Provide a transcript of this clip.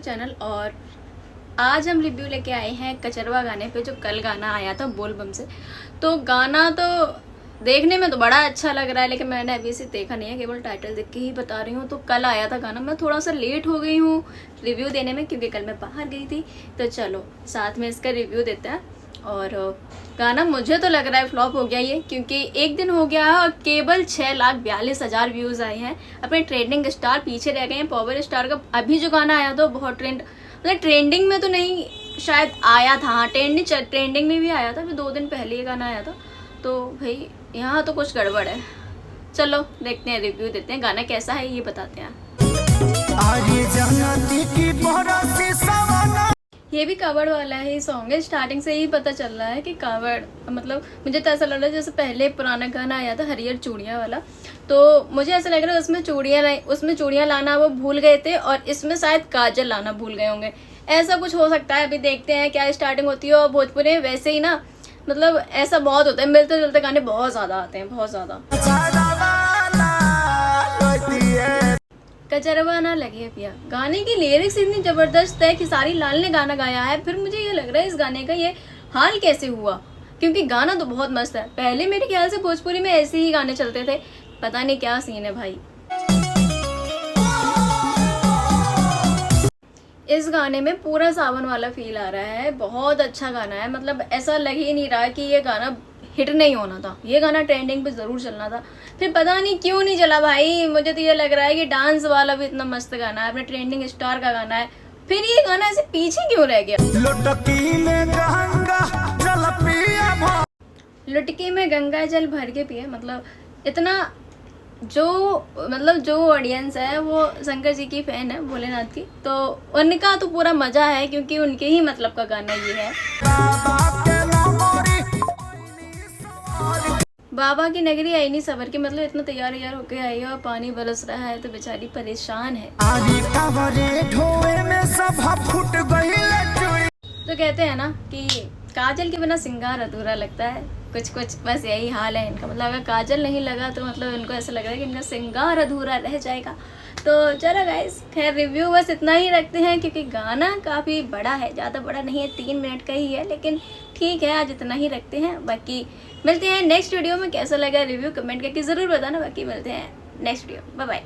Channel. और आज हम रिव्यू लेके आए हैं कचरवा गाने पे, जो कल गाना आया था बोल बम से। तो गाना तो देखने में तो बड़ा अच्छा लग रहा है, लेकिन मैंने अभी से देखा नहीं है, केवल टाइटल देख के ही बता रही हूँ। तो कल आया था गाना, मैं थोड़ा सा लेट हो गई हूँ रिव्यू देने में, क्योंकि कल मैं बाहर गई थी। तो चलो साथ में इसका रिव्यू देते हैं। और गाना मुझे तो लग रहा है फ्लॉप हो गया ये, क्योंकि एक दिन हो गया है और केवल 6,42,000 व्यूज़ आए हैं। अपने ट्रेंडिंग स्टार पीछे रह गए हैं। पावर स्टार का अभी जो गाना आया था बहुत मतलब ट्रेंडिंग में तो नहीं शायद आया था, हाँ ट्रेंडिंग में भी आया था, फिर 2 दिन पहले ये गाना आया था। तो भाई यहाँ तो कुछ गड़बड़ है। चलो देखते हैं, रिव्यू देते हैं, गाना कैसा है ये बताते हैं। ये भी कावड़ वाला ही सॉन्ग है। स्टार्टिंग से ही पता चल रहा है कि कावड़, मतलब मुझे तो ऐसा लग रहा है जैसे पहले पुराना गाना आया था हरियर चूड़ियाँ वाला, तो मुझे ऐसा लग रहा है उसमें चूड़ियाँ लाना वो भूल गए थे, और इसमें शायद काजल लाना भूल गए होंगे। ऐसा कुछ हो सकता है, अभी देखते हैं क्या स्टार्टिंग होती है। और भोजपुरी में वैसे ही ना, मतलब ऐसा बहुत होता है, मिलते जुलते गाने बहुत ज़्यादा आते हैं, बहुत ज़्यादा। कचरवा ना लगे पिया, गाने की लिरिक्स इतनी जबरदस्त है कि सारी लाल ने गाना गाया है। फिर मुझे ये लग रहा है इस गाने का ये हाल कैसे हुआ, क्योंकि गाना तो बहुत मस्त है। पहले मेरे ख्याल से भोजपुरी में ऐसे ही गाने चलते थे, पता नहीं क्या सीन है भाई। इस गाने में पूरा सावन वाला फील आ रहा है, बहुत अच्छा गाना है। मतलब ऐसा लग ही नहीं रहा कि ये गाना हिट नहीं होना था, ये गाना ट्रेंडिंग पे जरूर चलना था। फिर पता नहीं क्यों नहीं चला भाई। मुझे तो ये लग रहा है कि डांस वाला भी इतना मस्त गाना है, अपने ट्रेंडिंग स्टार का गाना है, फिर ये गाना ऐसे पीछे क्यों रह गया। लुटकी में गंगा जल भर के पिए, मतलब इतना जो ऑडियंस है वो शंकर जी की फैन है, भोलेनाथ की, तो उनका तो पूरा मजा है, क्योंकि उनके ही मतलब का गाना ये है। बाबा की नगरी आई नहीं सबर की, मतलब इतना तैयार होके आई है और पानी बरस रहा है, तो बेचारी परेशान है। तो कहते हैं ना कि काजल के बिना सिंगार अधूरा लगता है, कुछ बस यही हाल है इनका। मतलब अगर काजल नहीं लगा तो मतलब इनको ऐसा लग रहा है कि इनका सिंगार अधूरा रह जाएगा। तो चलो गाइस, खैर रिव्यू बस इतना ही रखते हैं, क्योंकि गाना काफ़ी बड़ा है, ज़्यादा बड़ा नहीं है, 3 मिनट का ही है, लेकिन ठीक है आज इतना ही रखते हैं। बाकी मिलते हैं नेक्स्ट वीडियो में। कैसा लगा रिव्यू कमेंट करके ज़रूर बताना। बाकी मिलते हैं नेक्स्ट वीडियो, बाय बाय।